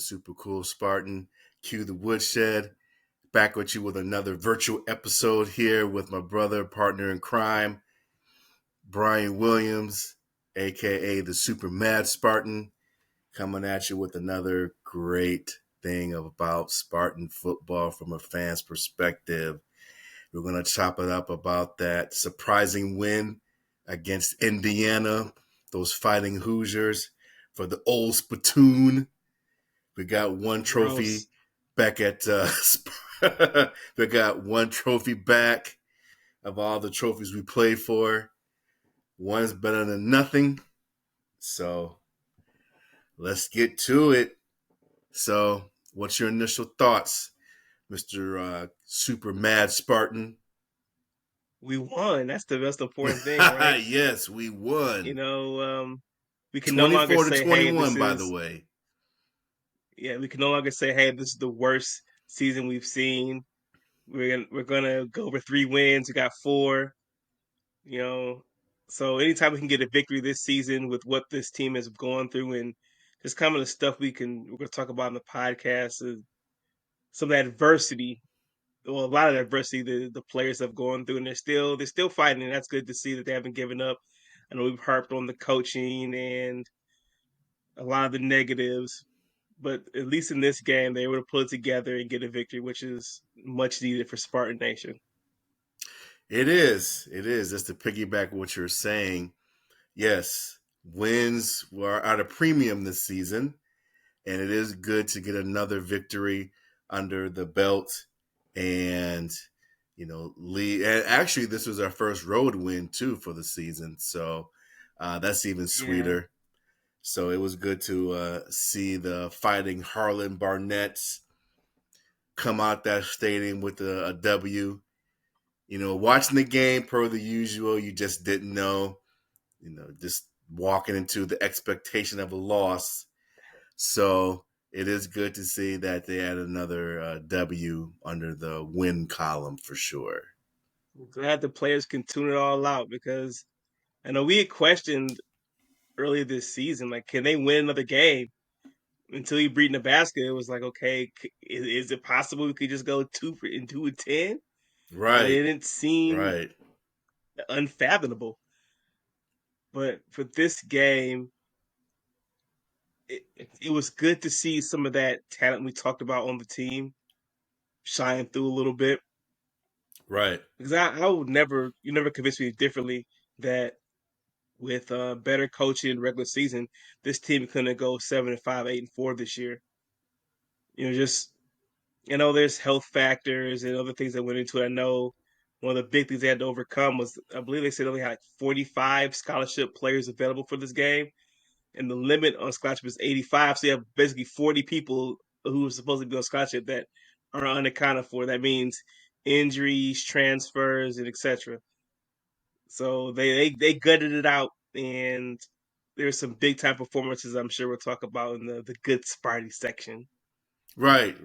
Super Cool Spartan. Cue the Woodshed. Back with you with another virtual episode here with my brother, partner in crime, Brian Williams, aka the Super Mad Spartan, coming at you with another great thing about Spartan football from a fan's perspective. We're going to chop it up about that surprising win against Indiana, those fighting Hoosiers for the old spittoon. We got one trophy back at we got one trophy back of all the trophies we played for. One's better than nothing. So let's get to it. So, what's your initial thoughts, Mr. Super Mad Spartan? We won. That's the most important thing, right? Yes, we won. We can no longer 24 say, to 21, hey, by the way. Yeah, we can no longer say, hey, this is the worst season we've seen. We're gonna go over 3 wins. We got 4. You know, so anytime we can get a victory this season with what this team has gone through and just kind of the stuff we're gonna talk about in the podcast, some of the adversity, well, a lot of the adversity the players have gone through, and they're still fighting, and that's good to see that they haven't given up. I know we've harped on the coaching and a lot of the negatives, but at least in this game, they were able to pull it together and get a victory, which is much needed for Spartan Nation. It is. It is. Just to piggyback what you're saying, yes, wins were at a premium this season, and it is good to get another victory under the belt. And Lee. And actually, this was our first road win too for the season, so that's even sweeter. Yeah. So it was good to see the Fighting Harlan Barnetts come out that stadium with a W. Watching the game per the usual, you just didn't know. Just walking into the expectation of a loss. So it is good to see that they had another W under the win column for sure. I'm glad the players can tune it all out because I know we had questioned earlier this season, like, can they win another game? Until he beat Nebraska, it was like, okay, is it possible we could just go 2-10? Right. It didn't seem unfathomable. But for this game, it was good to see some of that talent we talked about on the team shine through a little bit. Right. Because I would never convince me differently that with better coaching in regular season, this team couldn't go 7-5, 8-4 this year. There's health factors and other things that went into it. I know one of the big things they had to overcome was, I believe they said they only had like 45 scholarship players available for this game, and the limit on scholarship is 85. So you have basically 40 people who are supposed to be on scholarship that are unaccounted for. That means injuries, transfers, and etc. So they gutted it out, and there's some big time performances I'm sure we'll talk about in the good Sparty section. Right.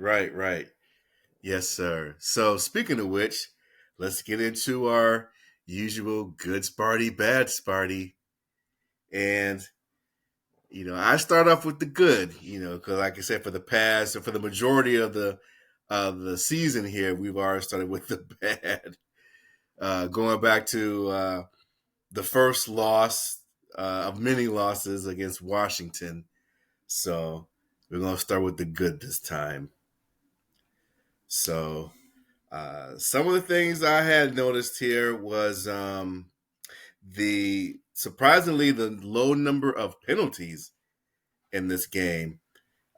Yes, sir. So speaking of which, let's get into our usual good Sparty, bad Sparty. And I start off with the good, because like I said, for the majority of the season here, we've already started with the bad. Going back to the first loss of many losses against Washington. So we're going to start with the good this time. So some of the things I had noticed here was surprisingly the low number of penalties in this game.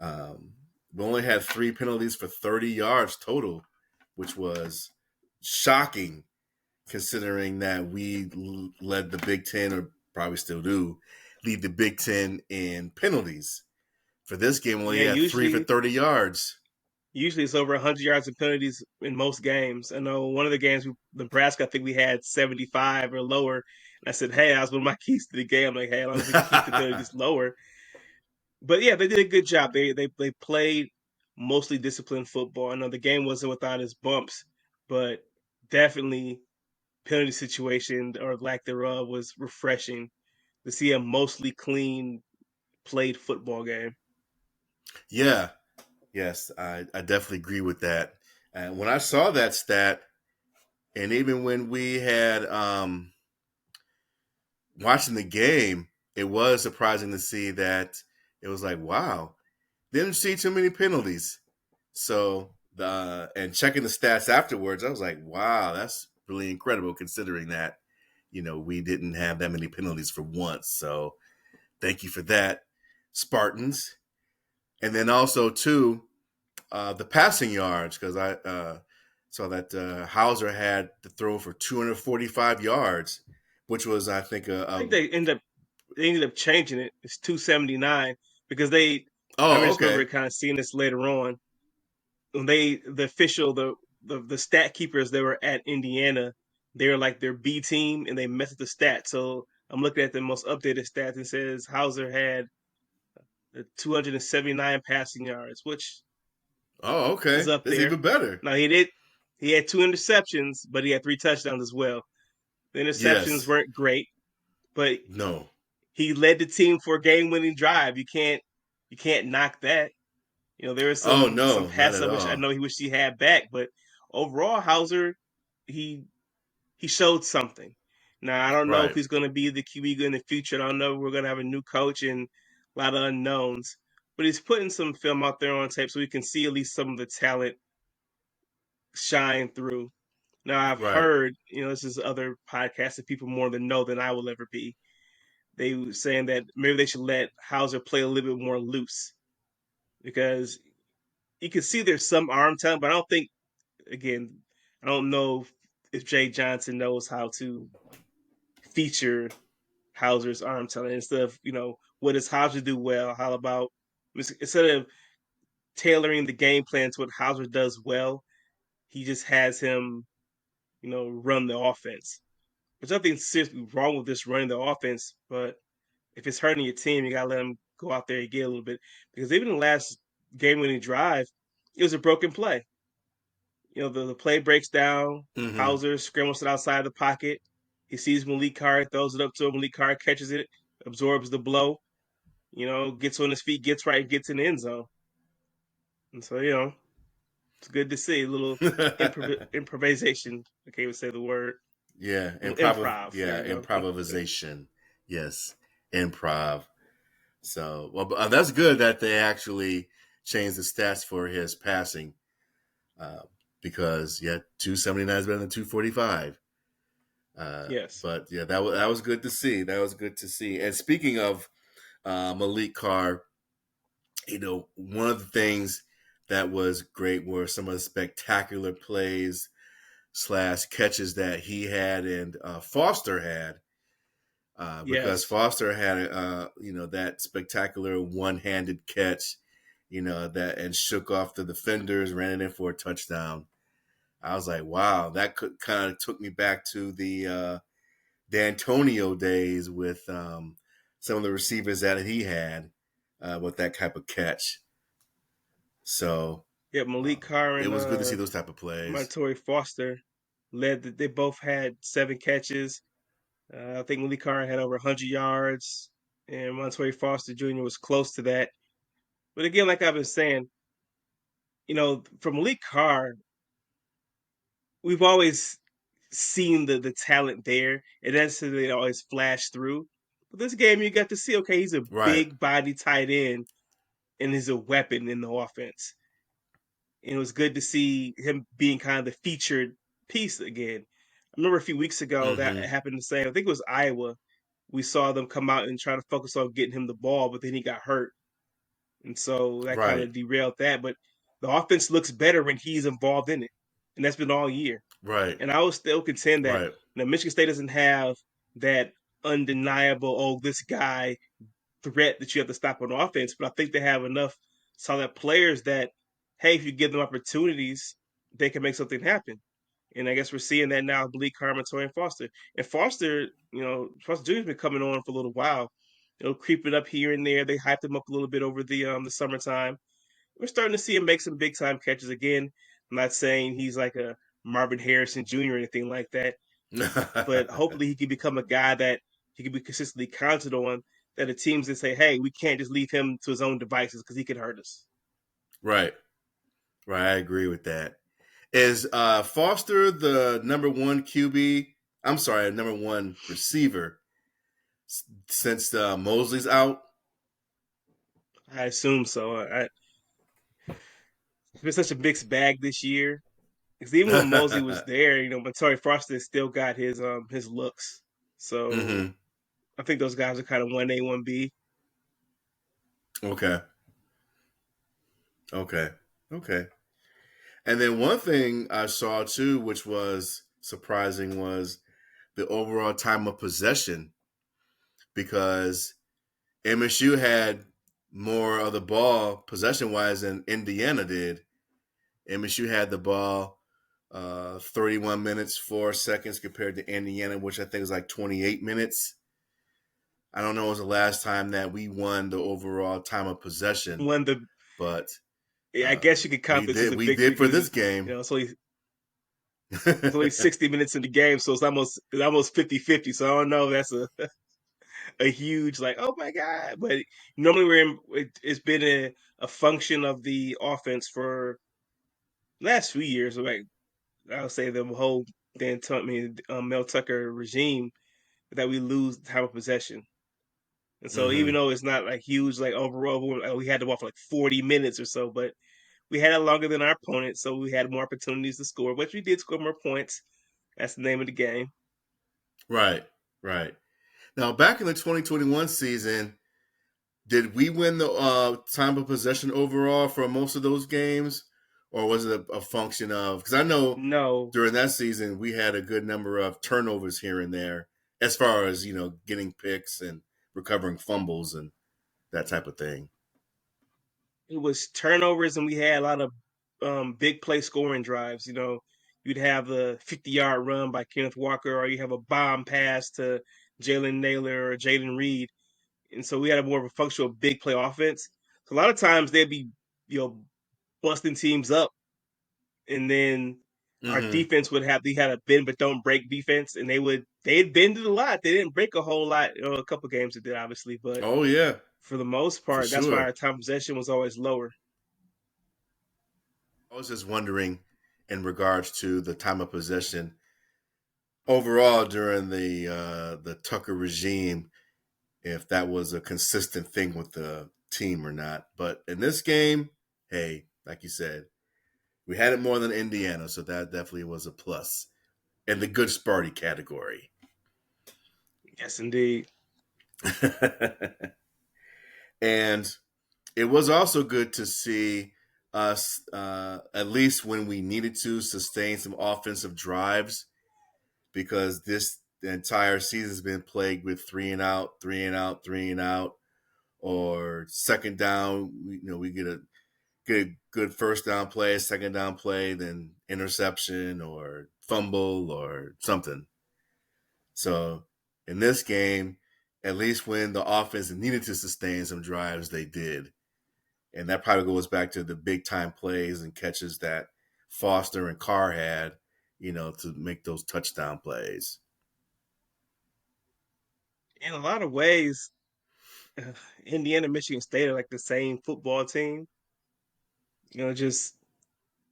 We only had 3 penalties for 30 yards total, which was shocking considering that we led the Big Ten, or probably still do, lead the Big Ten in penalties. For this game, we only had 3 for 30 yards. Usually it's over 100 yards of penalties in most games. I know one of the games, Nebraska, I think we had 75 or lower. And I said, hey, that was one of my keys to the game. I'm like, hey, as long as we can keep the penalties lower. But yeah, they did a good job. They played mostly disciplined football. I know the game wasn't without its bumps, but definitely penalty situation or lack thereof was refreshing to see a mostly clean played football game. Yeah, Yes, I definitely agree with that. And when I saw that stat, and even when we had watching the game, it was surprising to see that it was like, wow, didn't see too many penalties. So the and checking the stats afterwards, I was like, wow, that's really incredible considering that, we didn't have that many penalties for once. So thank you for that, Spartans. And then also too, the passing yards, because I saw that Hauser had to throw for 245 yards, which was I think I think they ended up changing it. It's 279 because I oh, just remember okay. kind of seeing this later on when the official the stat keepers that were at Indiana, they were like their B team and they messed with the stats. So I'm looking at the most updated stats and it says Hauser had 279 passing yards, which Oh, is okay. up That's there. even better. Now he had two interceptions, but he had three touchdowns as well. The interceptions Yes. weren't great, but No. he led the team for a game-winning drive. You can't knock that. There was Oh some no, not passes at I all. know he wished he had back, but overall, Hauser he he showed something. Now I don't know if Right. he's going to be the QB in the future. I don't know. We're going to have a new coach and a lot of unknowns, but he's putting some film out there on tape so we can see at least some of the talent shine through. Now I've Right. heard, this is other podcasts that people more than know than I will ever be. They were saying that maybe they should let Hauser play a little bit more loose because you can see there's some arm talent, but I don't think again, I don't know if Jay Johnson knows how to feature Hauser's arm talent instead of, what does Hauser do well? How about instead of tailoring the game plan to what Hauser does well, he just has him, run the offense. There's nothing seriously wrong with this running the offense, but if it's hurting your team, you gotta let him go out there and get a little bit. Because even in the last game winning drive, it was a broken play. The play breaks down. Mm-hmm. Hauser scrambles it outside the pocket. He sees Malik Carr, throws it up to him. Malik Carr catches it, absorbs the blow, gets on his feet, gets right, and gets in the end zone. And so, it's good to see a little improvisation. I can't even say the word. Yeah. A little improv. There Yeah. you go. Improvisation. Yes. Improv. So, well, that's good that they actually changed the stats for his passing, uh, because 279 is better than 245. Uh, Yes. but yeah, that was good to see. That was good to see. And speaking of Malik Carr, one of the things that was great were some of the spectacular plays slash catches that he had and Foster had. Because Yes. Foster had, that spectacular one-handed catch, that and shook off the defenders, ran it in for a touchdown. I was like, wow, that could kind of took me back to the D'Antonio days with some of the receivers that he had with that type of catch. So Yeah, Malik Carr it and was good to see those type of plays. Montorie Foster they both had 7 catches. I think Malik Carr had over 100 yards, and Montorie Foster Jr. was close to that. But again, like I've been saying, from Malik Carr, we've always seen the talent there. It doesn't necessarily always flash through. But this game, you got to see, okay, he's a Right, big body tight end, and he's a weapon in the offense. And it was good to see him being kind of the featured piece again. I remember a few weeks ago that mm-hmm. happened the same. I think it was Iowa. We saw them come out and try to focus on getting him the ball, but then he got hurt. And so that kind Right, of derailed that. But the offense looks better when he's involved in it. And that's been all year. right, And I will still contend that right, Michigan State doesn't have that undeniable, oh, this guy threat that you have to stop on offense. But I think they have enough solid players that, hey, if you give them opportunities, they can make something happen. And I guess we're seeing that now. Malik Carr, and Foster. And Foster, Foster Jr. has been coming on for a little while. Creeping up here and there. They hyped him up a little bit over the summertime. We're starting to see him make some big time catches again. I'm not saying he's like a Marvin Harrison Jr. or anything like that, but hopefully he can become a guy that he can be consistently counted on. That the teams that say, "Hey, we can't just leave him to his own devices because he could hurt us." right. Right, I agree with that. Is Foster the number one QB? I'm sorry, number one receiver since Mosley's out. I assume so. It's been such a mixed bag this year. Because even when Mosley was there, Matari Foster still got his looks. So hmm I think those guys are kind of 1A, 1B. Okay. Okay. Okay. And then one thing I saw too, which was surprising, was the overall time of possession because MSU had more of the ball possession wise than Indiana did. MSU had the ball 31 minutes, 4 seconds compared to Indiana, which I think is like 28 minutes. I don't know when was the last time that we won the overall time of possession, One the but I guess you could count we this as did. a We victory did for because this game. it's only 60 minutes in the game, so it's almost 50-50. So I don't know if that's a huge like, oh my god. But normally it's been a function of the offense for last few years. Like I'll say the whole Mel Tucker regime that we lose time of possession. And so even hmm though it's not like huge, like overall, we had to walk for like 40 minutes or so, but we had it longer than our opponent, so we had more opportunities to score, but we did score more points. That's the name of the game. Right, right. Now, back in the 2021 season, did we win the time of possession overall for most of those games, or was it a function of? Because I know No, during that season we had a good number of turnovers here and there, as far as getting picks and recovering fumbles and that type of thing. it was turnovers, and we had a lot of big play scoring drives. You'd have the 50-yard run by Kenneth Walker, or you have a bomb pass to Jalen Naylor or Jaden Reed, and so we had a more of a functional big play offense. So a lot of times they'd be you know busting teams up, and then our hmm defense they had a bend but don't break defense, and they'd bend it a lot. They didn't break a whole lot. A couple games it did obviously, but Oh yeah, for the most for part, that's why our sure. time possession was always lower. I was just wondering, in regards to the time of possession overall during the Tucker regime, if that was a consistent thing with the team or not. But in this game, hey, like you said, we had it more than Indiana, so that definitely was a plus in the good Sparty category. Yes, indeed. And it was also good to see us, at least when we needed to, sustain some offensive drives because the entire season has been plagued with three and out, three and out, three and out, or second down. We get a good first down play, second down play, then interception or fumble or something. So in this game, at least when the offense needed to sustain some drives, they did. And that probably goes back to the big time plays and catches that Foster and Carr had, to make those touchdown plays. In a lot of ways, uh, Indiana, Michigan State are like the same football team. Just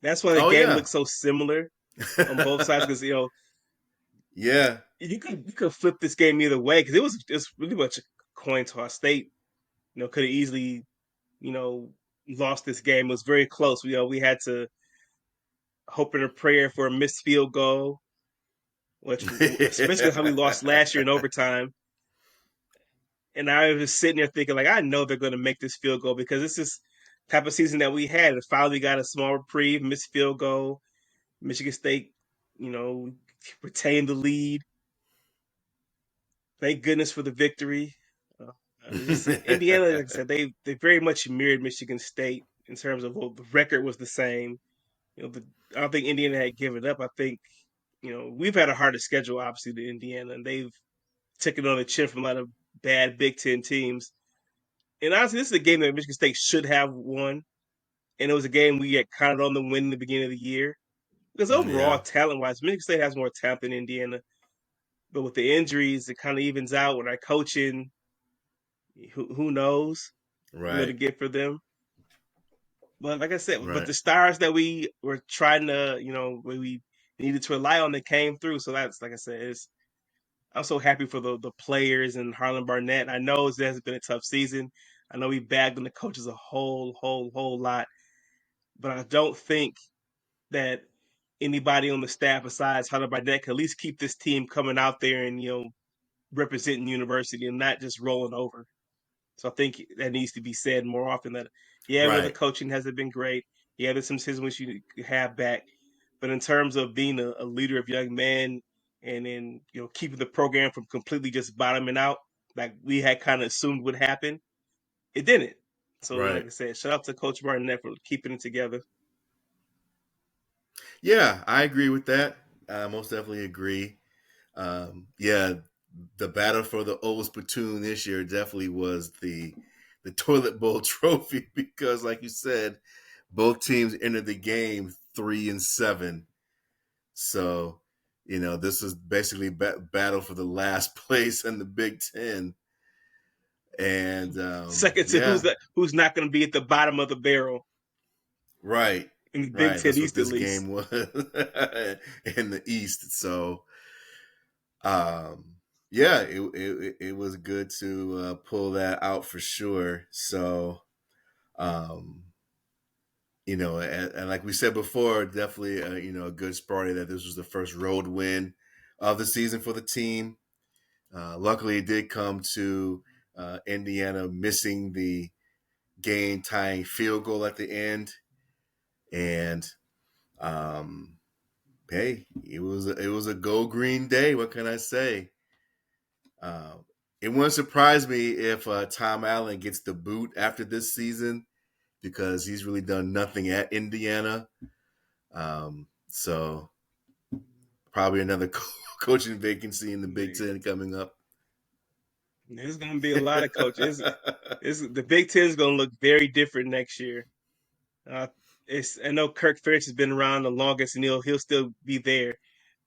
that's why the Oh game yeah. looks so similar on both sides because Yeah. you could flip this game either way because it's really much a coin toss. State could have easily you know lost this game. It was very close. We had to hope and a prayer for a missed field goal, which especially how we lost last year in overtime. And I was sitting there thinking, like, I know they're going to make this field goal because this is type of season that we had. And finally got a small reprieve, missed field goal. Michigan State, you know, retained the lead. Thank goodness for the victory. Uh, just Indiana, like I said, they very much mirrored Michigan State in terms of the record was the same. I don't think Indiana had given up. I think we've had a harder schedule, obviously, than Indiana, and they've taken on the chin from a lot of bad Big Ten teams. And honestly, this is a game that Michigan State should have won, and it was a game we had counted on them winning in the beginning of the year. Because overall, Yeah. talent wise, Michigan State has more talent than Indiana. But with the injuries, it kind of evens out. With our coaching, who knows what to Right. get for them. But like I said, but Right. the stars that we were trying to, we needed to rely on, they came through. So that's like I said, I'm so happy for the players and Harlan Barnett. I know it has been a tough season. I know we bagged on the coaches a whole lot, but I don't think that anybody on the staff besides Harlan Barnett can at least keep this team coming out there and representing the university and not just rolling over. So I think that needs to be said more often. That the Right. coaching hasn't been great. Yeah, there's some seasons you have back, but in terms of being a leader of young men and then keeping the program from completely just bottoming out, like we had kind of assumed would happen, it didn't. So like Right. I said, shout out to Coach Barnett for keeping it together. Yeah, I agree with that. I most definitely agree. Yeah, the battle for the old platoon this year definitely was the toilet bowl trophy because, like you said, both teams entered the game 3-7. So, this is basically battle for the last place in the Big Ten. And Second to yeah, who's not going to be at the bottom of the barrel right, in the Big right. Ten That's what East at this least. game was in the East. So, um, yeah, it was good to pull that out for sure. So, um, and like we said before, definitely a good story that this was the first road win of the season for the team. Luckily, it did come to Indiana missing the game tying field goal at the end, and um, hey, it was a go green day. What can I say? Uh, it wouldn't surprise me if Tom Allen gets the boot after this season because he's really done nothing at Indiana. So probably another coaching vacancy in the Big Ten coming up. There's going to be a lot of coaches. The Big Ten is going to look very different next year. Uh, I know Kirk Ferentz has been around the longest, and he'll still be there.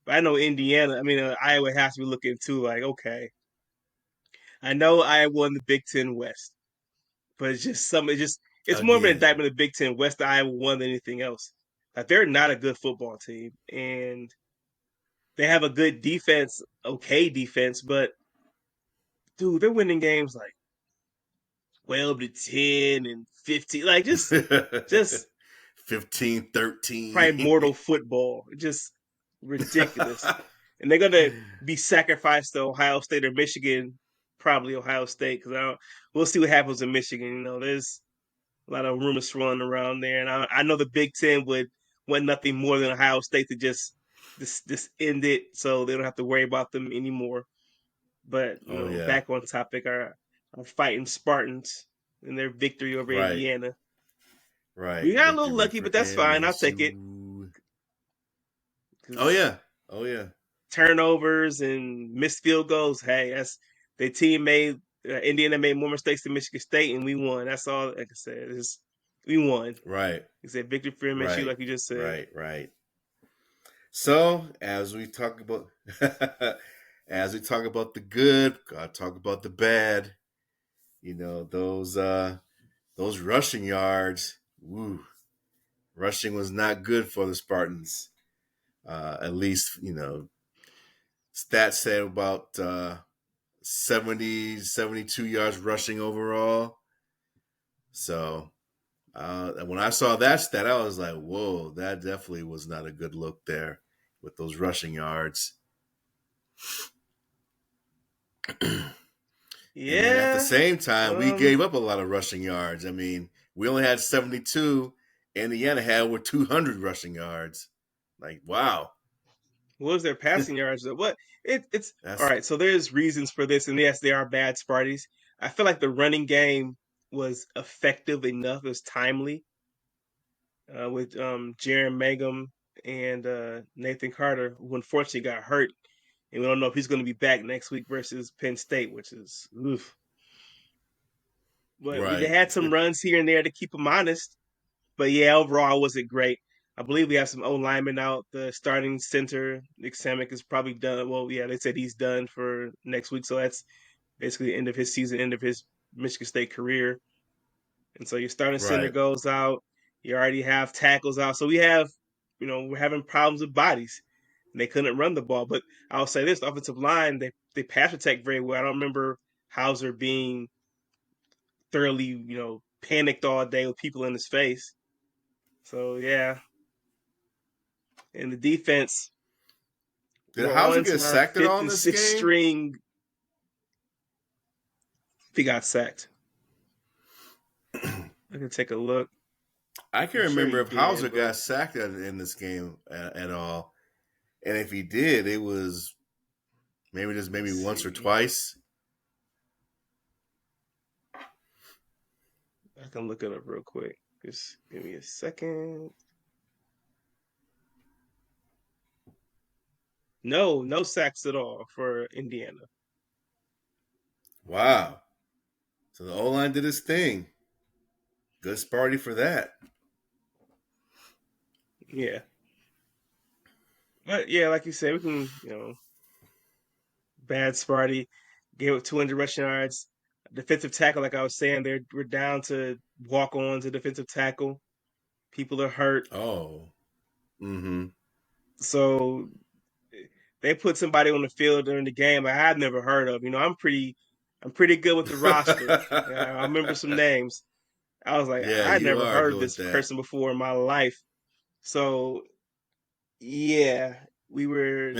But I know Indiana. I mean, Iowa has to be looking too. Like, okay, I know Iowa won the Big Ten West, but it's more of an Again, indictment of the Big Ten West that Iowa won than anything else. Like, they're not a good football team, and they have a good defense, okay defense, but dude, they're winning games like 12-10 and 15, like just 15-13. primordial football. Just ridiculous. And they're gonna be sacrificed to Ohio State or Michigan, probably Ohio State, because we'll see what happens in Michigan. There's a lot of rumors swirling around there, and I know the Big Ten would want nothing more than Ohio State to just end it, so they don't have to worry about them anymore. But Oh yeah, back on topic, our fighting Spartans and their victory over right, Indiana. We right. got a little Victory lucky, for but that's fine. I'll take it. MSU. Oh 'Cause yeah, oh yeah. turnovers and missed field goals. Hey, the team made Indiana made more mistakes than Michigan State, and we won. That's all. Like I said, we won. Right, It's a victory for MSU, right, like you just said. right, right. So as we talk about as we talk about the good, gotta talk about the bad. Those rushing yards. Woo, rushing was not good for the Spartans. At least stats say about 70, 72 yards rushing overall. So when I saw that stat, I was like, whoa, that definitely was not a good look there with those rushing yards. And then at the Yeah. same time, we Um. gave up a lot of rushing yards. I mean, we only had 72. Indiana had over 200 rushing yards. Like, wow. What was their passing yards? What it's all That's right. So there's reasons for this, and yes, they are bad Sparties. I feel like the running game was effective enough. It was timely with Jaron Mangum and Nathan Carter, who unfortunately got hurt, and we don't know if he's going to be back next week versus Penn State, which is oof. But they right. had some runs here and there to keep them honest. But yeah, overall, it wasn't great. I believe we have some O linemen out. The starting center, Nick Samick, is probably done. Well, yeah, they said he's done for next week, so that's basically the end of his season, end of his Michigan State career. And so your starting center Right. goes out. You already have tackles out. So we have, we're having problems with bodies. And they couldn't run the ball. But I'll say this, the offensive line, they pass protect very well. I don't remember Hauser being thoroughly, panicked all day with people in his face. So yeah. And the defense, Did we're Hauser on get to our sacked at all fifth in and this sixth game? string. He got sacked. I can take a look. I can't I'm sure remember he if Hauser did, but got sacked in this game at all. And if he did, it was maybe let's once or see. twice. I can look it up real quick. Just give me a second. No, no sacks at all for Indiana. Wow. So the O line did his thing. Good Sparty for that. Yeah. But yeah, like you said, we can, bad Sparty gave up 200 rushing yards. Defensive tackle, like I was saying, we're down to walk on to defensive tackle. People are hurt. Oh. Mm-hmm. So they put somebody on the field during the game I've never heard of. I'm pretty good with the roster. I remember some names. I was like, Yeah, I'd you never are heard good of with this that. person before in my life. So yeah, we were.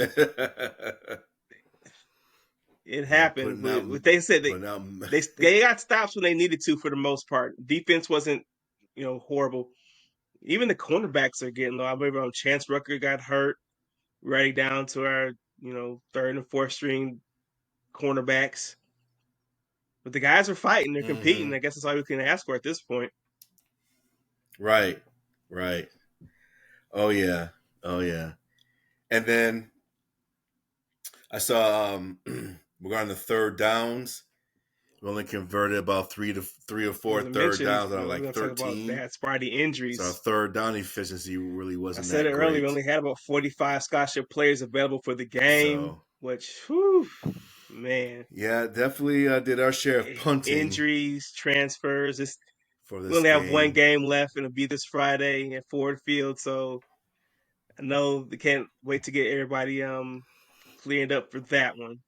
It Yeah, happened. But what they said, putting out. they got stops when they needed to for the most part. Defense wasn't horrible. Even the cornerbacks are getting low. I remember Chance Rucker got hurt, right down to our third and fourth string cornerbacks. But the guys are fighting. They're Mm-hmm. competing. I guess that's all we can ask for at this point. Right. Right. Oh yeah. Oh yeah. And then I saw regarding the third downs, we only converted about three or As four I third mentioned, downs out of we're like going to talk about 13. bad Sparty So our injuries. third down efficiency really I wasn't said it that earlier. We great. only had about 45 scholarship players available for the game, So which, whew, man, yeah, definitely did our share of punting injuries, transfers. for We this only have one game. game left, and it'll be this Friday at Ford Field. So I know they can't wait to get everybody cleared up for that one.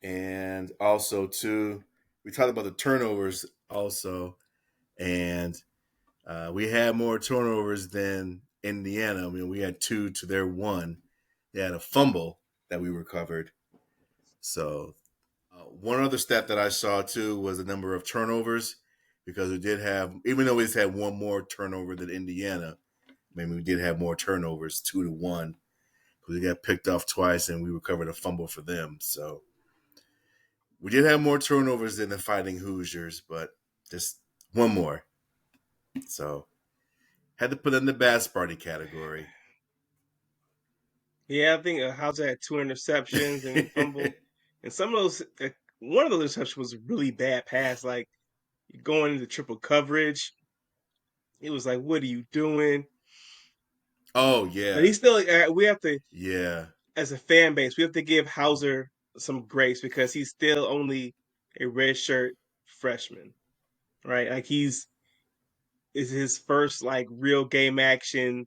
And also too, we talked about the turnovers also, and we had more turnovers than Indiana. I mean, we had 2 to their 1. They had a fumble that we recovered. So one other stat that I saw too was the number of turnovers, because we did have, even though we just had one more turnover than Indiana, I mean, we did have more turnovers, 2-1, because we got picked off twice and we recovered a fumble for them. So we did have more turnovers than the Fighting Hoosiers, but just one more. So had to put in the bad Sparty category. Yeah, I think Hauser had 2 interceptions and fumble, and some of those. One of those interceptions was a really bad pass, like going into triple coverage. It was like, what are you doing? Oh But yeah, he still. We have to, yeah. as a fan base, we have to give Hauser some grace because he's still only a redshirt freshman, right? Like is his first like real game action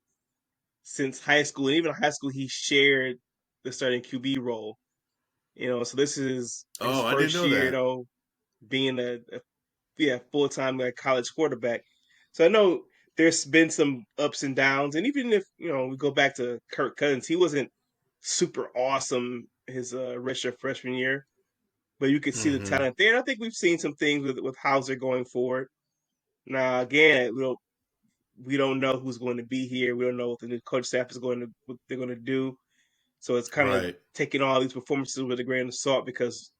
since high school, and even in high school he shared the starting QB role. So this is his Oh, I didn't first know year, that. being full time college quarterback. So I know there's been some ups and downs, and even if we go back to Kirk Cousins, he wasn't super awesome his redshirt freshman year, but you could see the Mm-hmm. talent there. And I think we've seen some things with Hauser going forward. Now again, we don't know who's going to be here. We don't know what the new coach staff is what they're going to do. So it's kind of Right. taking all these performances with a grain of salt because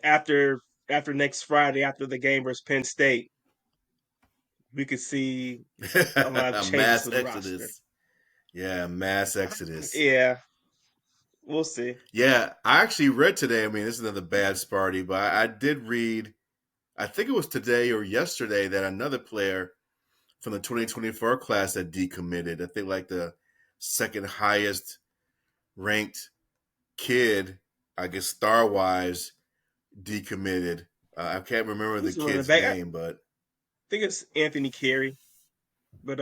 after after next Friday, after the game versus Penn State, we could see a lot of A changes mass to the roster. exodus. Yeah, mass exodus. Yeah, we'll see. Yeah, I actually read today. I mean, this is another bad Sparty, but I did read, I think it was today or yesterday, that another player from the 2024 class that decommitted. I think like the second highest ranked kid, I guess star wise, decommitted. I can't remember the Who's the running kid's back? name, but think it's Anthony Carey. But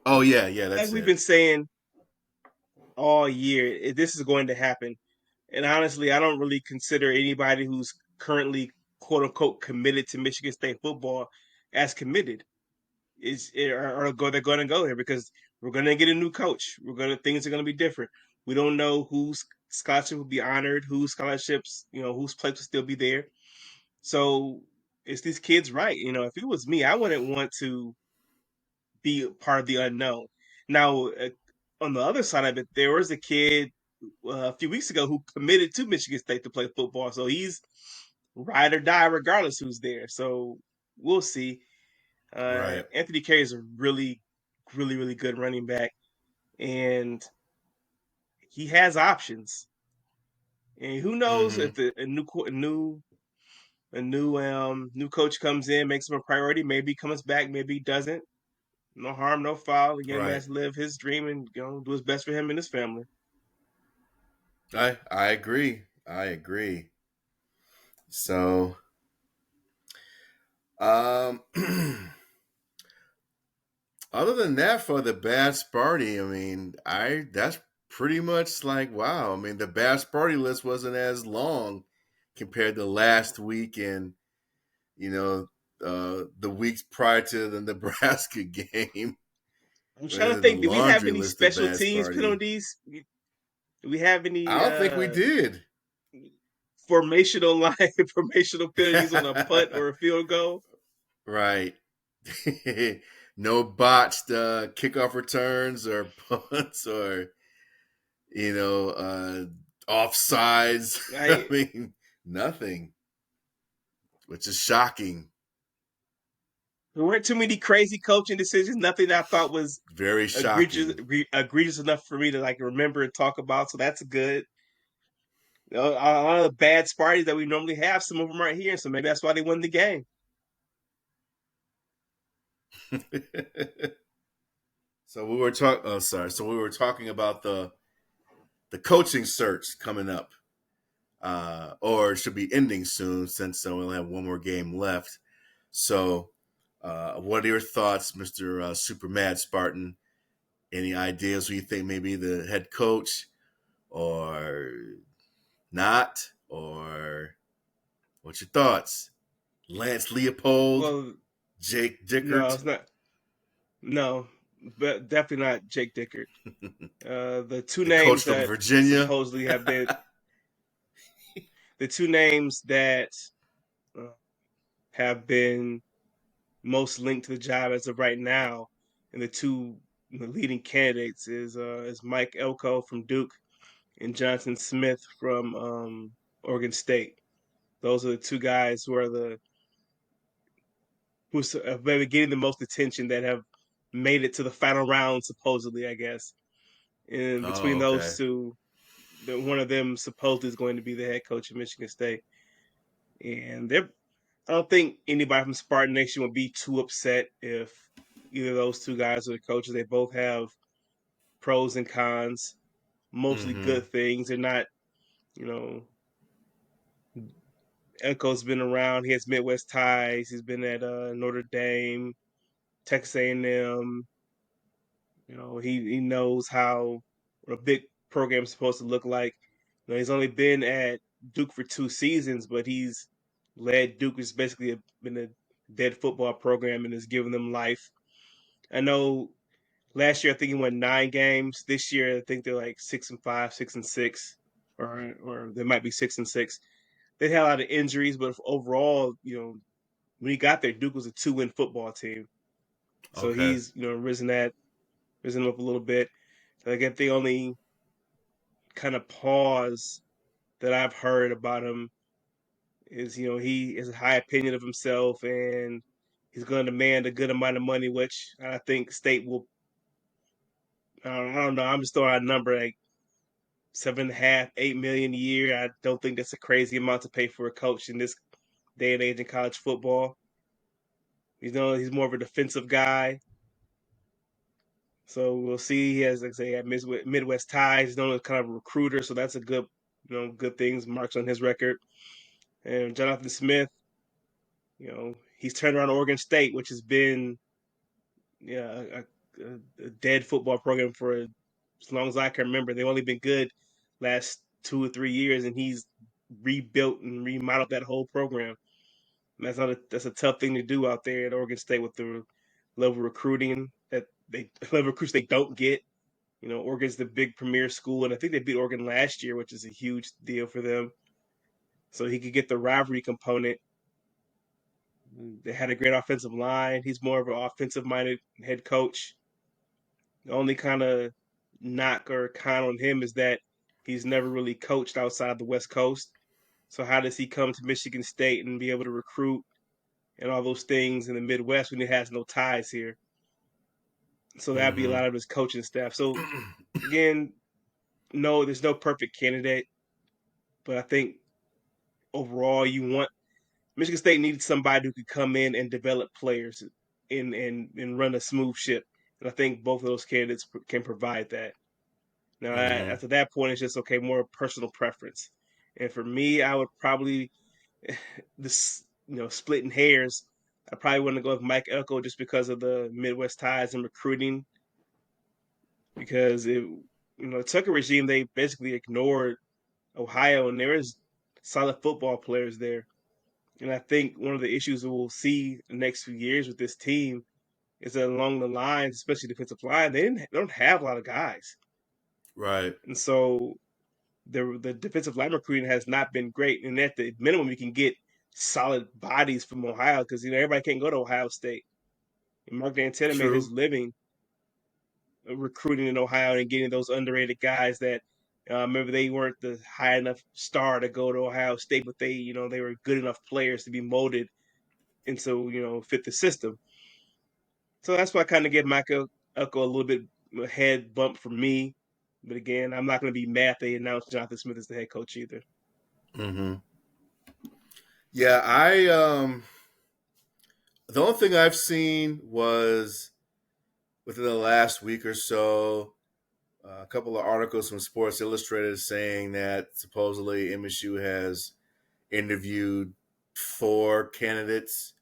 Oh yeah, like that's we've it. been saying all year, this is going to happen. And honestly, I don't really consider anybody who's currently quote unquote committed to Michigan State football as committed. They're going to go there because we're going to get a new coach. Things are going to be different. We don't know whose scholarship will be honored, whose scholarships, whose place will still be there. So it's these kids, right? If it was me, I wouldn't want to be part of the unknown. Now, on the other side of it, there was a kid a few weeks ago who committed to Michigan State to play football, so he's ride or die regardless who's there. So we'll see. Right. Anthony Carey is a really, really, really good running back, and he has options. And who knows Mm-hmm. if a new coach comes in, makes him a priority. Maybe he comes back, maybe he doesn't. No harm, no foul. The young man Right. has to live his dream and do his best for him and his family. I agree. I agree. So um other than that, for the Bad Sparty, I mean, I that's pretty much like wow. I mean, the Bad Sparty list wasn't as long compared to last week and you know the weeks prior to the Nebraska game. I'm trying to The think. Do we have laundry any list of special Bad teams Sparty. penalties? Do we have I any don't think we did. formational line formational penalties on a punt or a field goal? Right. No botched kickoff returns or punts or offsides. I I mean, nothing, which is shocking. There weren't too many crazy coaching decisions. Nothing that I thought was Very egregious shocking. egregious enough for me to like remember and talk about. So that's good. A lot of the bad parties that we normally have, some of them aren't here, so maybe that's why they won the game. So we were talking. Oh, sorry. So we were talking about the coaching search coming up, or it should be ending soon, since we only have one more game left. So, what are your thoughts, Mister Super Mad Spartan? Any ideas who you think maybe the head coach or not? Or what's your thoughts? Lance Leopold, Well, Jake no, Dickert, it's not. No, but definitely not Jake Dickert. The two the coach names from that Virginia. supposedly have been the two names that uh, have been most linked to the job as of right now, and the two leading candidates is Mike Elko from Duke and Johnson Smith from Oregon State. Those are the two guys who have been getting the most attention that have made it to the final round, supposedly, I guess. And Oh, between those okay. two, one of them supposedly is going to be the head coach of Michigan State. And I don't think anybody from Spartan Nation would be too upset if either of those two guys are the coaches. They both have pros and cons, mostly Mm-hmm. good things. They're not, you know, Echo's been around. He has Midwest ties. He's been at Notre Dame, Texas A&M. He knows how a big program is supposed to look like. He's only been at Duke for 2 seasons, but he's led Duke, has basically been a dead football program and has given them life. I know last year I think he won 9 games. This year I think they're like 6-5, 6-6, or they might be 6-6. They had a lot of injuries, but overall, when he got there, Duke was a 2-win football team. So Okay. he's risen up a little bit. I get the only kind of pause that I've heard about him is he has a high opinion of himself and he's going to demand a good amount of money, which I think State will. I don't know. I'm just throwing out a number like 7.5, 8 million a year. I don't think that's a crazy amount to pay for a coach in this day and age in college football. He's more of a defensive guy. So we'll see. He has, like I say, had Midwest ties. He's known as kind of a recruiter, so that's a good things marks on his record. And Jonathan Smith, he's turned around Oregon State, which has been a dead football program for as long as I can remember. They've only been good last 2 or 3 years, and he's rebuilt and remodeled that whole program. And that's a tough thing to do out there at Oregon State with the level of recruiting that they level of recruits they don't get. Oregon's the big premier school, and I think they beat Oregon last year, which is a huge deal for them. So he could get the rivalry component. They had a great offensive line. He's more of an offensive minded head coach. The only kind of knock or con on him is that he's never really coached outside the West Coast. So how does he come to Michigan State and be able to recruit and all those things in the Midwest when he has no ties here? So that'd be a lot of his coaching staff. So again, no, there's no perfect candidate, but I think overall you want Michigan State needs somebody who could come in and develop players and run a smooth ship. And I think both of those candidates can provide that. Now, after that point, it's just okay, more personal preference. And for me, I would probably this splitting hairs. I probably want to go with Mike Elko just because of the Midwest ties and recruiting. Because the Tucker regime, they basically ignored Ohio, and there is solid football players there. And I think one of the issues we'll see the next few years with this team is that along the lines, especially defensive line, they don't have a lot of guys. Right. And so the defensive line recruiting has not been great. And at the minimum, you can get solid bodies from Ohio because everybody can't go to Ohio State. And Mark Dantina made his living recruiting in Ohio and getting those underrated guys that maybe they weren't the high enough star to go to Ohio State, but they were good enough players to be molded into fit the system. So that's why I kind of give Michael Elko a little bit head bump for me. But again, I'm not going to be mad they announced Jonathan Smith as the head coach either. Yeah, the only thing I've seen was within the last week or so, a couple of articles from Sports Illustrated saying that supposedly MSU has interviewed 4 candidates.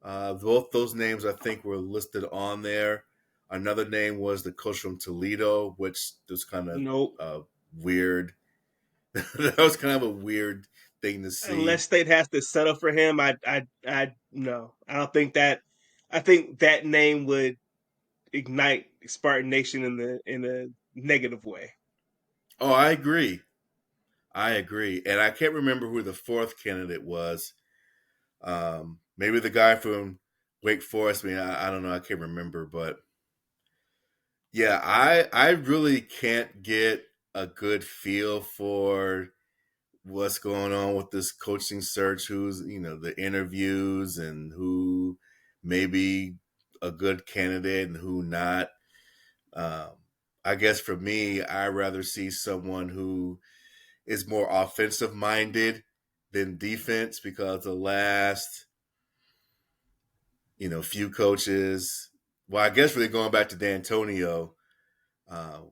Both those names, I think, were listed on there. Another name was the coach from Toledo, which was kind of weird. That was kind of a weird thing to see. Unless State has to settle for him, I no, I don't think that. I think that name would ignite Spartan Nation in a negative way. Oh, I agree, and I can't remember who the 4th candidate was. Maybe the guy from Wake Forest. I don't know. I can't remember, but yeah, I really can't get a good feel for what's going on with this coaching search. Who's the interviews and who may be a good candidate and who not. I guess for me, I rather see someone who is more offensive minded than defense because the last few coaches. Well, I guess really going back to D'Antonio, and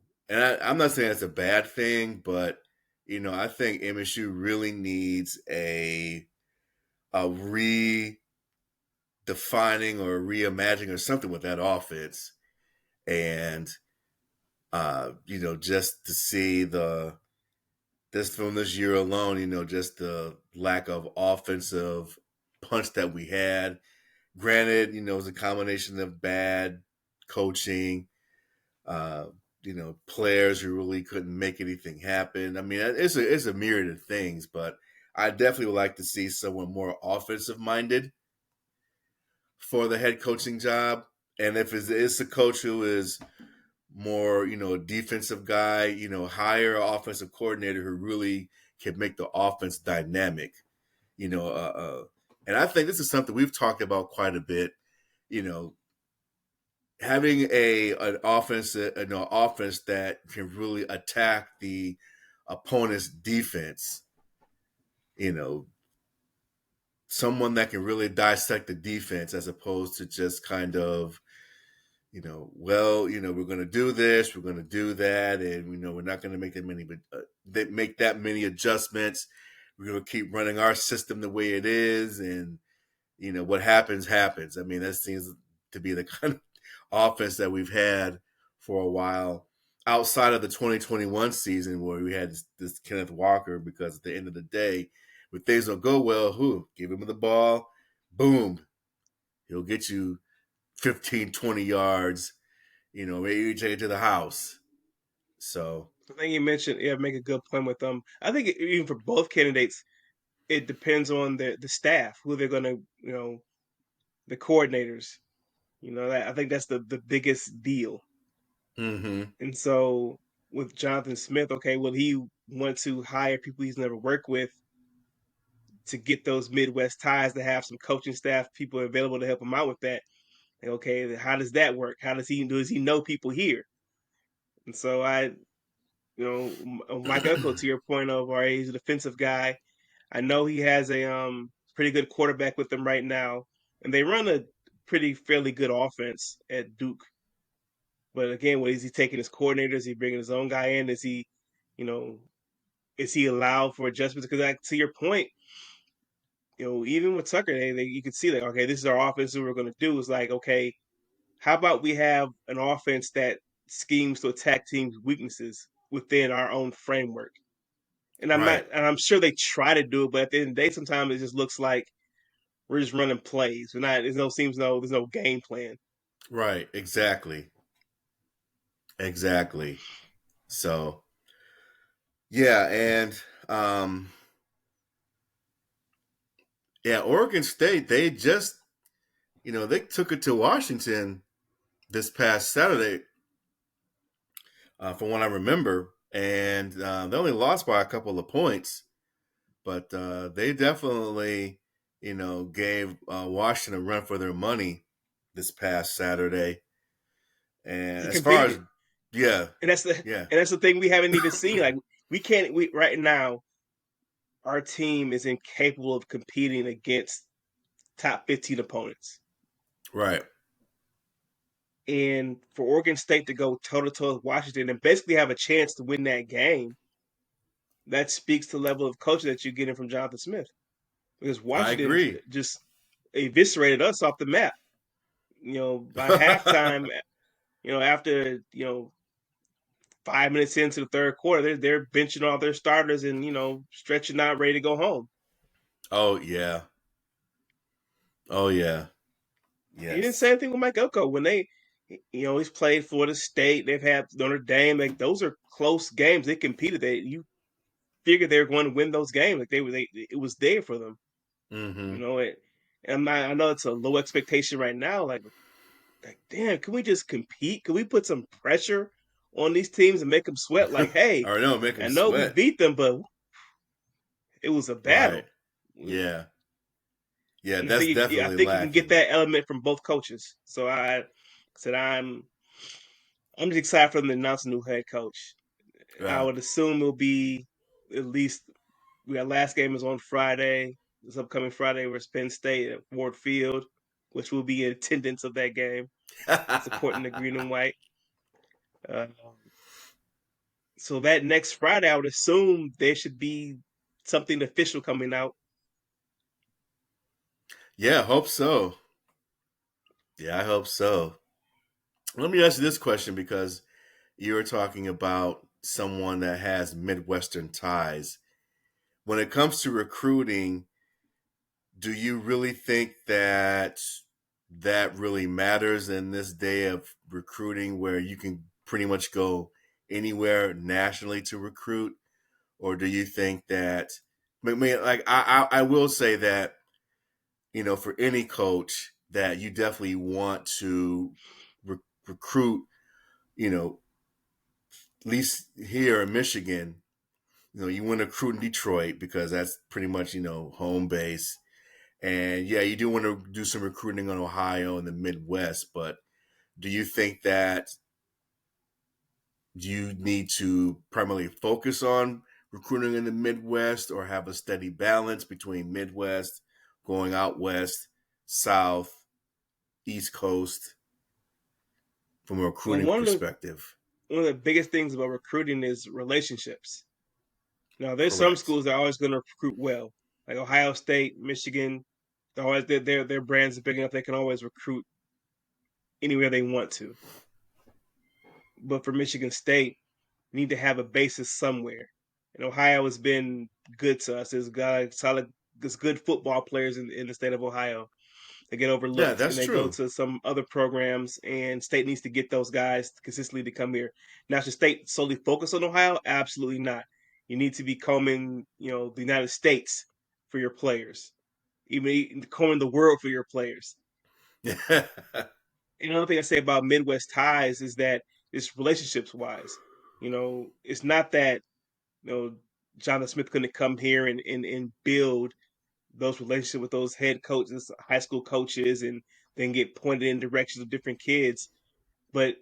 I'm not saying it's a bad thing, but I think MSU really needs a redefining or reimagining or something with that offense, and just to see this from this year alone, just the lack of offensive punch that we had. Granted, it was a combination of bad coaching, players who really couldn't make anything happen. I mean, it's a myriad of things, but I definitely would like to see someone more offensive minded for the head coaching job. And if it's a coach who is more, a defensive guy, hire an offensive coordinator who really can make the offense dynamic, and I think this is something we've talked about quite a bit, having an offense that can really attack the opponent's defense, someone that can really dissect the defense as opposed to just kind of, we're going to do this, we're going to do that, and we're not going to make that many adjustments. We're going to keep running our system the way it is, and what happens happens. I mean, that seems to be the kind of offense that we've had for a while. Outside of the 2021 season where we had this Kenneth Walker, because at the end of the day, when things don't go well, give him the ball, boom, he'll get you 15, 20 yards, maybe you take it to the house. So I think you mentioned, yeah, make a good point with them. I think even for both candidates, it depends on the staff, who they're going to, the coordinators. I think that's the biggest deal. mm-hmm. And so with Jonathan Smith, okay, will he want to hire people he's never worked with to get those Midwest ties, to have some coaching staff, people available to help him out with that? And okay, how does that work? How does he know people here? And so Mike Elko, to your point of, all right, he's a defensive guy. I know he has a pretty good quarterback with them right now, and they run a fairly good offense at Duke. But again, what is he taking his coordinators? Is he bringing his own guy in? Is he, you know, is he allowed for adjustments? Because to your point, even with Tucker, you could see like, okay, this is our offense that we're going to do. It's like, okay, how about we have an offense that schemes to attack teams' weaknesses within our own framework? And Right. I'm sure they try to do it, but at the end of the day, sometimes it just looks like we're just running plays. We're not. There's no game plan. Right. Exactly. Exactly. So yeah, and yeah, Oregon State, they just they took it to Washington this past Saturday, from what I remember, and they only lost by a couple of points, but they definitely gave Washington a run for their money this past Saturday. And He as far competed, as yeah, and yeah, that's the thing we haven't even seen. Like we can't. We right now, our team is incapable of competing against top 15 opponents. right, And for Oregon State to go toe to toe with Washington and basically have a chance to win that game, that speaks to the level of coaching that you're getting from Jonathan Smith. Because I Washington agree. just eviscerated us off the map. By halftime, after 5 minutes into the third quarter, they're benching all their starters and stretching out, ready to go home. Oh yeah, oh yeah, You didn't yes. say anything with Mike Elko when he's played Florida State. They've had Notre Dame. Like those are close games. They competed. You figured they were going to win those games. Like it was there for them. Mm-hmm. And I know it's a low expectation right now. Like, damn, can we just compete? Can we put some pressure on these teams and make them sweat? Like, hey, Or no, make I them know we sweat. beat them, but it was a Right. battle. Yeah. Yeah, And that's I definitely think you can get lacking. that element from both coaches. So I said I'm just excited for them to announce a new head coach. I Yeah. would assume it'll be at least our last game is on Friday. This upcoming Friday, we're Penn State at Ford Field, which will be in attendance of that game, supporting the green and white. Uh, so that next Friday, I would assume there should be something official coming out. Yeah, I hope so. Yeah, I hope so. Let me ask you this question, because you were talking about someone that has Midwestern ties. When it comes to recruiting, do you really think that really matters in this day of recruiting, where you can pretty much go anywhere nationally to recruit? Or do you think that, I mean, like I will say that, for any coach, that you definitely want to recruit, at least here in Michigan, you want to recruit in Detroit because that's pretty much, home base. And yeah, you do want to do some recruiting on Ohio and the Midwest, but do you think that you need to primarily focus on recruiting in the Midwest, or have a steady balance between Midwest, going out west, South, East Coast, from a Well, recruiting perspective? one of the biggest things about recruiting is relationships. Now, there's some Correct. schools that are always going to recruit well, like Ohio State, Michigan. always their brands are big enough they can always recruit anywhere they want to. But for Michigan State, we need to have a basis somewhere. And Ohio has been good to us. There's good football players in the state of Ohio. They get Yeah, overlooked and that's they go true. to some other programs, and State needs to get those guys consistently to come here. Now, should State solely focus on Ohio? Absolutely not. You need to be combing, the United States for your players, even combing the world for your players. And another thing I say about Midwest ties is that it's relationships wise. It's not that Jonathan Smith couldn't come here and build those relationships with those head coaches, high school coaches, and then get pointed in directions of different kids. But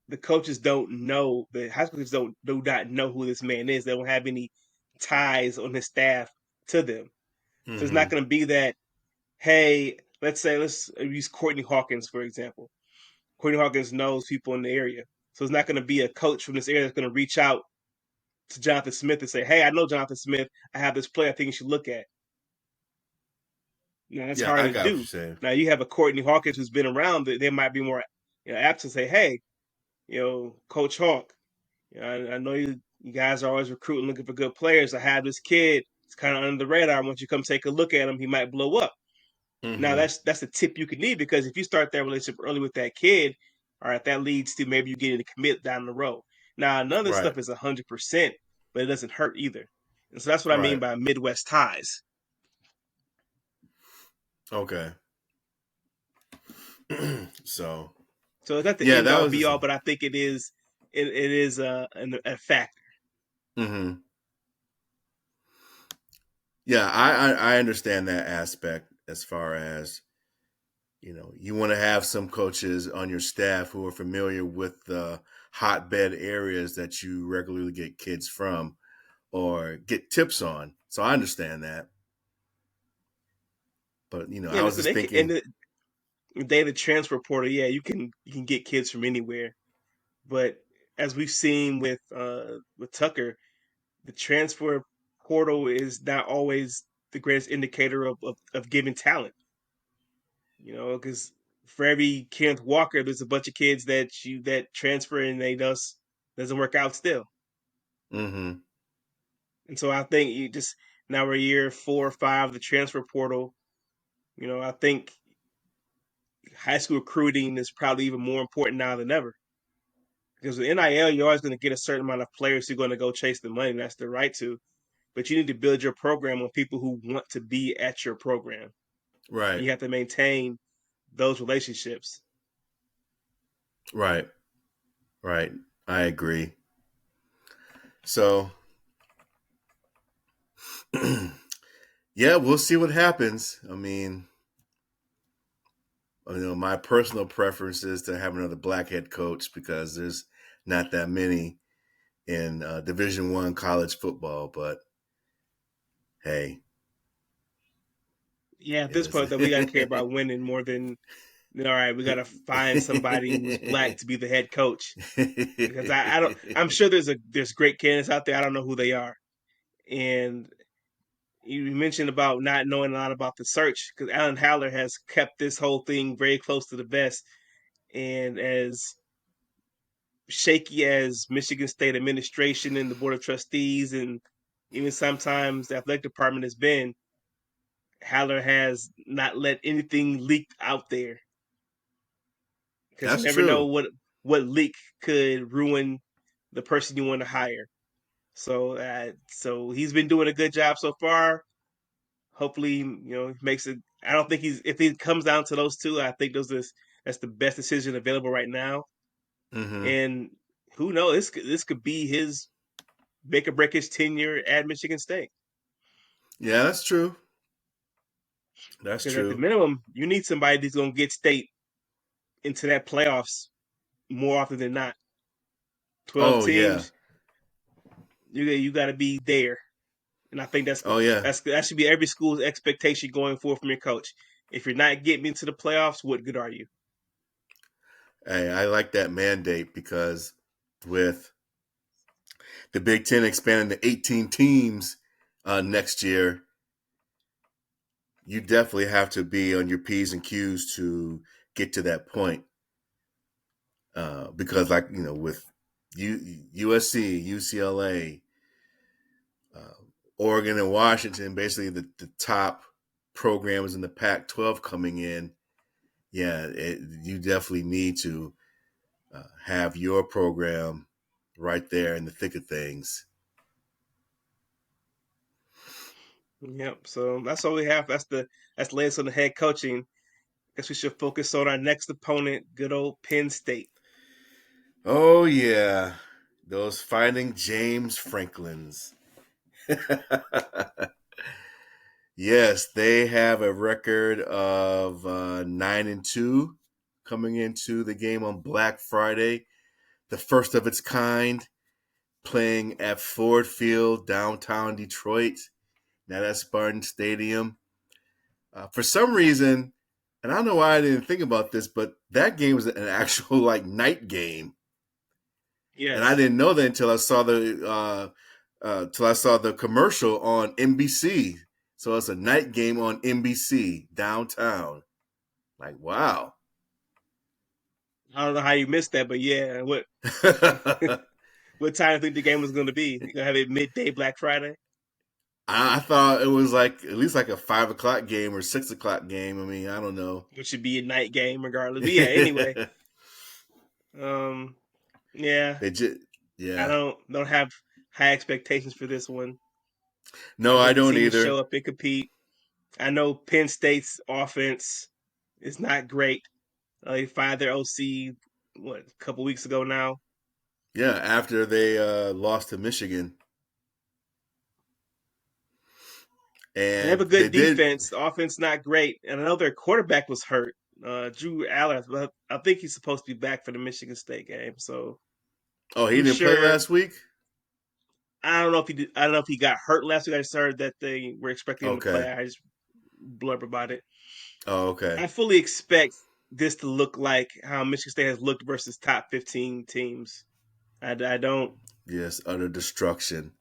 the coaches don't know, the high school coaches do not know who this man is. They don't have any ties on his staff to them. So it's not Hmm. going to be that, hey, let's use Courtney Hawkins, for example. Courtney Hawkins knows people in the area. So it's not going to be a coach from this area that's going to reach out to Jonathan Smith and say, hey, I know Jonathan Smith. I have this play I think you should look at. That's Yeah, hard I to got what do. you're saying. Now you have a Courtney Hawkins who's been around. They might be more apt to say, "Hey, Coach Hawk, I know you guys are always recruiting, looking for good players. I have this kid. It's kind of under the radar. Once you come take a look at him, he might blow up." Now Hmm. that's a tip you could need, because if you start that relationship early with that kid, all right, that leads to maybe you getting a commit down the road. Now none of this Right, stuff is 100%, but it doesn't hurt either. And so that's what I mean right. by Midwest ties. Okay. So, So it's not the yeah, end that all was be just. all, but I think it is a factor. Hmm. Yeah, I understand that aspect as far as you want to have some coaches on your staff who are familiar with the hotbed areas that you regularly get kids from or get tips on. So I understand that. But Yeah, I was listen, just in thinking. the day of the transfer portal, yeah, you can get kids from anywhere. But as we've seen with Tucker, the transfer portal is not always the greatest indicator of giving talent. Because for every Kenneth Walker, there's a bunch of kids that transfer and they doesn't work out still. Hmm. And so I think you just now we're year 4 or 5 of the transfer portal. I think high school recruiting is probably even more important now than ever. Because with NIL, you're always going to get a certain amount of players who are going to go chase the money. And that's the right to. But you need to build your program on people who want to be at your program. And Right, you have to maintain those relationships. right, right. I agree. So, yeah, we'll see what happens. I mean, my personal preference is to have another black head coach because there's not that many in Division One college football. But hey, Yeah, at it this is. point, though, we got to care about winning more than, all right, we got to find somebody who's black to be the head coach. Because I don't, I'm sure there's great candidates out there. I don't know who they are. And you mentioned about not knowing a lot about the search, because Alan Haller has kept this whole thing very close to the vest. And as shaky as Michigan State administration and the board of trustees and even sometimes the athletic department has been, Haller has not let anything leak out there, because you That's never know true. what leak could ruin the person you want to hire. So he's been doing a good job so far. Hopefully, he makes it. I don't think he's if it comes down to those two. I think that's the best decision available right now. Hmm. And who knows? This could be his make or break his tenure at Michigan State. Yeah, that's true. That's Because at the true. minimum, you need somebody that's going to get State into that playoffs more often than not. 12 Oh yeah. teams, you got to be there. And I think Oh yeah. that should be every school's expectation going forward from your coach. If you're not getting into the playoffs, what good are you? Hey, I like that mandate because with the Big Ten expanding to 18 teams next year, you definitely have to be on your P's and Q's to get to that point. Because, like, with USC, UCLA, uh, Oregon, and Washington, basically the top programs in the Pac-12 coming in, yeah, you definitely need to have your program right there in the thick of things. Yep. So that's all we have. That's the latest on the head coaching. Guess we should focus on our next opponent, good old Penn State. Oh yeah, those Fighting James Franklins. Yes, they have a record of 9-2 coming into the game on Black Friday, the first of its kind, playing at Ford Field, downtown Detroit. Now that's Spartan Stadium. For some reason, and I don't know why I didn't think about this, but that game was an actual like night game, and I Yes. didn't know that until I saw the commercial on NBC. So it's a night game on NBC downtown. Like, wow. I don't know how you missed that, but yeah, what time do you think the game was going to be? You gonna have it midday Black Friday, I thought it was like at least like a 5 o'clock game or 6 o'clock game. I mean, I don't know. which should be a night game regardless. But yeah, anyway, um, yeah, They just, I yeah. don't have high expectations for this one. No, I I think the don't team will either. show up and compete. I know Penn State's offense is not great. They fired their OC a couple weeks ago now. Yeah, after they lost to Michigan, They have a and they good did. defense. The offense not great, and I know their quarterback was hurt. Drew Allen, but I think he's supposed to be back for the Michigan State game. So Oh, he I'm didn't play sure. last week. I don't know if he did, I don't know if he got hurt last week. I just heard that they were expecting him to play. Okay. I just blurb about it. Oh, okay. I fully expect this to look like how Michigan State has looked versus top 15 teams. I don't. Yes, utter destruction.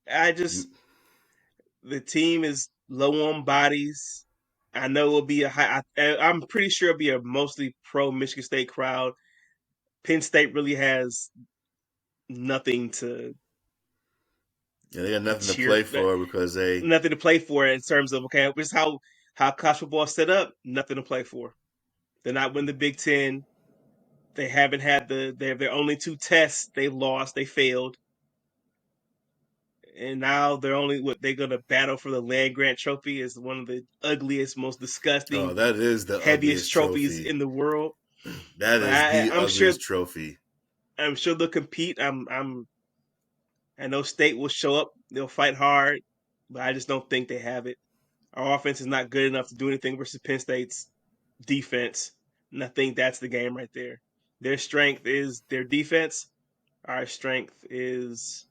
I just the team is low on bodies. I know it will be a high. I'm pretty sure it'll be a mostly pro Michigan State crowd. Penn State really has nothing to Yeah, they got nothing to cheer, play for because they. nothing to play for in terms of okay, this is how college football is set up. Nothing to play for. They're not winning the Big Ten. They haven't had they have their only two tests. They lost. They failed. And now they're only what they're gonna battle for the land grant trophy is one of the ugliest, most Oh, disgusting, that is the heaviest ugliest trophies trophy. in the world. That But is the I'm sure ugliest trophy. they'll compete. I know State will show up. They'll fight hard, but I just don't think they have it. Our offense is not good enough to do anything versus Penn State's defense, and I think that's the game right there. Their strength is their defense. Our strength is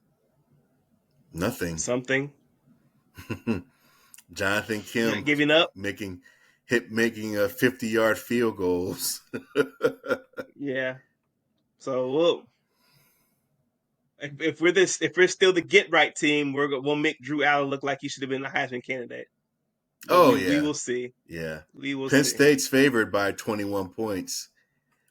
Nothing. something. Jonathan Not Kim giving up. making a 50-yard field goals. Yeah. So if we're still the get right team, we'll make Drew Allen look like he should have been the Heisman candidate. But Oh we yeah, will see. yeah. We will Penn see. State's favored by 21 points.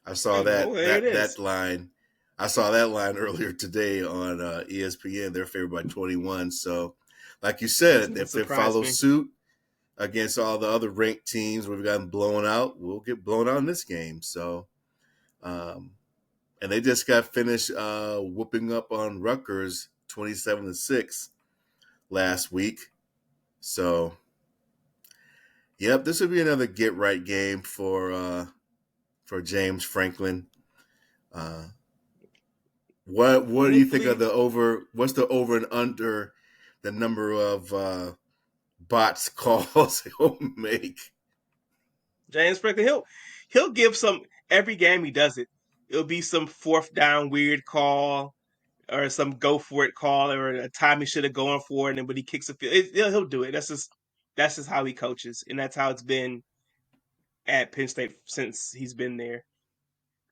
I saw Well, there it that is. line. I saw that line earlier today on ESPN. They're favored by 21. So, like you said, Doesn't if they surprise follow me. suit against all the other ranked teams we've gotten blown out, we'll get blown out in this game. So, um, and they just got finished whooping up on Rutgers 27-6 last week. So, yep, this would be another get right game for James Franklin. Uh, what do you think of Hopefully, the over? What's the over and under the number of bots calls he'll make? James Franklin he'll give some every game he does it. It'll be some fourth down weird call or some go for it call or a time he should have gone for it, and then but he kicks a field. He'll do it. That's just how he coaches, and that's how it's been at Penn State since he's been there.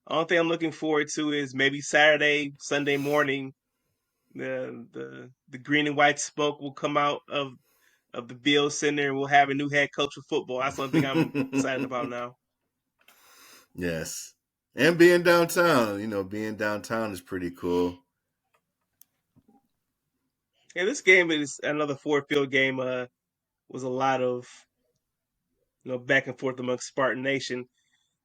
Only thing I'm looking forward to is maybe Saturday, Sunday morning. The green and white smoke will come out of the Bill Center, and we'll have a new head coach of football. That's one thing I'm excited about now. Yes. And being downtown, being downtown is pretty cool. Yeah, this game is another Ford Field game. Was a lot of back and forth amongst Spartan Nation.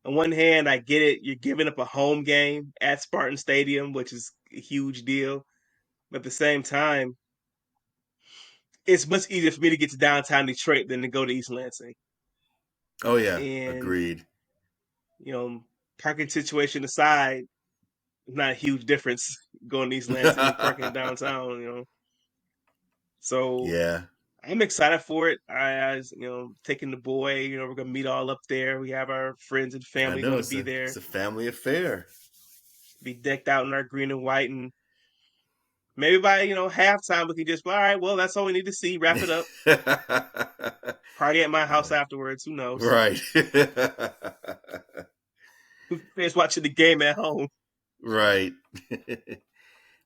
On one hand, I get it. You're giving up a home game at Spartan Stadium, which is a huge deal. But at the same time, it's much easier for me to get to downtown Detroit than to go to East Lansing. Oh, yeah. And, Agreed. Parking situation aside, not a huge difference going to East Lansing and parking downtown, So Yeah. I'm excited for it. Taking the boy, we're gonna meet all up there. We have our friends and I family know gonna it's be a there, it's a family affair. be decked out in our green and white, and maybe by halftime we can just all right. Well, that's all we need to see. Wrap it up. Party at my house afterwards. Who knows? Right. Fans watching the game at home. Right.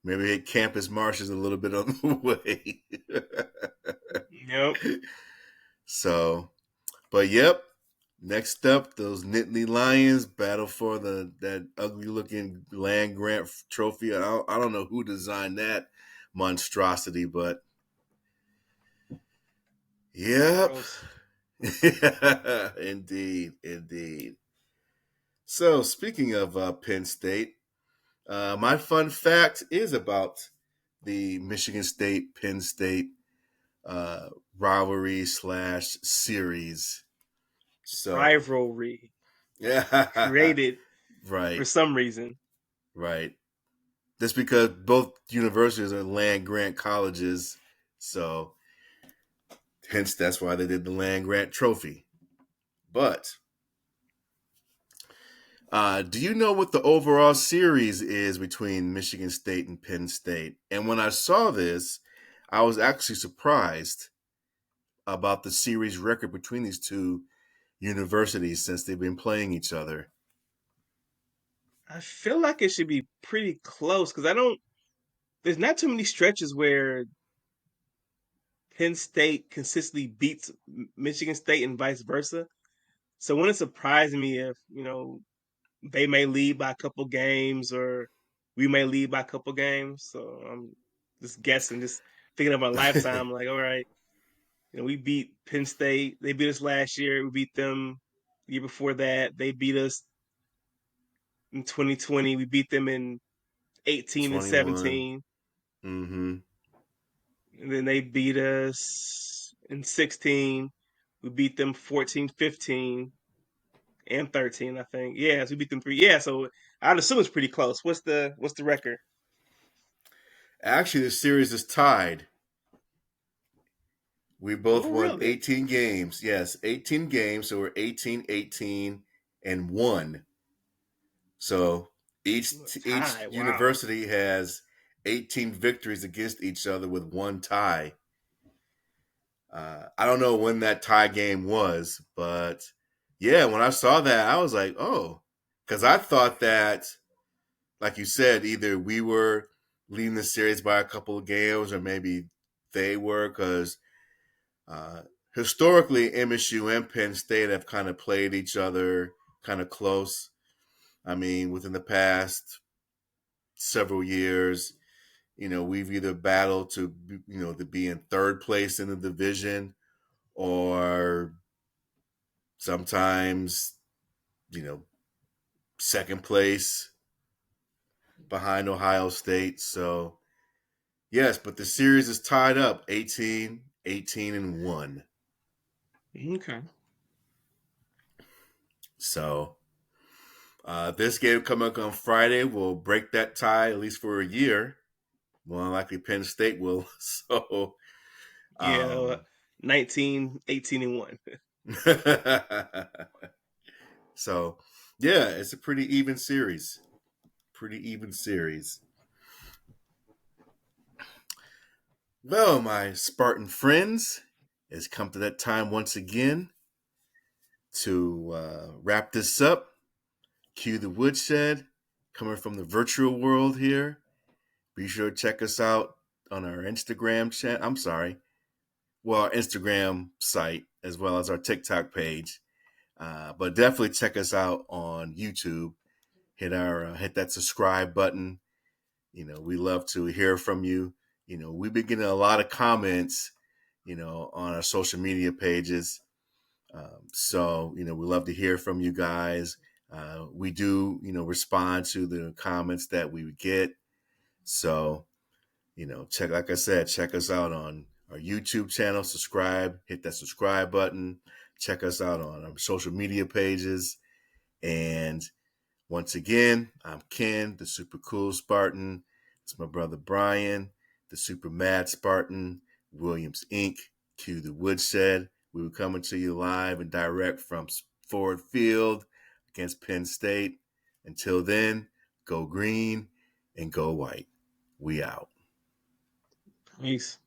Maybe hit Campus Martians a little bit on the way. Yep. So, but yep. Next up, those Nittany Lions battle for that ugly looking land grant trophy. I don't know who designed that monstrosity, but yep. Indeed. So, speaking of Penn State, my fun fact is about the Michigan State Penn State rivalry / series. So, Rivalry yeah, created right, for some reason. right. Just because both universities are land grant colleges, so hence that's why they did the land grant trophy. But do you know what the overall series is between Michigan State and Penn State? And when I saw this, I was actually surprised about the series record between these two universities since they've been playing each other. I feel like it should be pretty close because there's not too many stretches where Penn State consistently beats Michigan State and vice versa. So wouldn't it surprise me if, they may lead by a couple games or we may lead by a couple games. So I'm just guessing, just thinking of a lifetime, like, all right, we beat Penn State. They beat us last year. We beat them the year before that. They beat us in 2020. We beat them in 18 and 21. 17. Mm-hmm. And then they beat us in 16. We beat them 14, 15, and 13, I think. Yeah, so we beat them 3. Yeah, so I'd assume it's pretty close. What's the record? Actually, the series is tied. We both Oh, won really? 18 games. Yes, 18 games. So we're 18, and 1. So each Tie. Wow. university has 18 victories against each other with one tie. I don't know when that tie game was, but yeah, when I saw that, I was like, oh, because I thought that, like you said, either we were leading the series by a couple of games or maybe they were, because uh, historically, MSU and Penn State have kind of played each other kind of close. I mean, within the past several years, we've either battled to be in third place in the division or sometimes, you know, second place behind Ohio State. So, yes, but the series is tied up 18, and 1. Okay. So, this game coming up on Friday will break that tie at least for a year. More likely Penn State will. So, Yeah, um, 19, 18, and 1. so yeah, it's a pretty even series. Pretty even series. Well, my Spartan friends, it's come to that time once again to wrap this up. Cue the woodshed coming from the virtual world here. Be sure to check us out on our Instagram channel. I'm sorry, our Instagram site as well as our TikTok page. But definitely check us out on YouTube. Hit that subscribe button. We love to hear from you. We've been getting a lot of comments, on our social media pages. So, we love to hear from you guys. We do, respond to the comments that we get. So, like I said, check us out on our YouTube channel, subscribe, hit that subscribe button. Check us out on our social media pages. And once again, I'm Ken, the super cool Spartan. It's my brother Brian, the super mad Spartan, Williams Inc., Q the Woodshed. We were coming to you live and direct from Ford Field against Penn State. Until then, go green and go white. We out. Peace.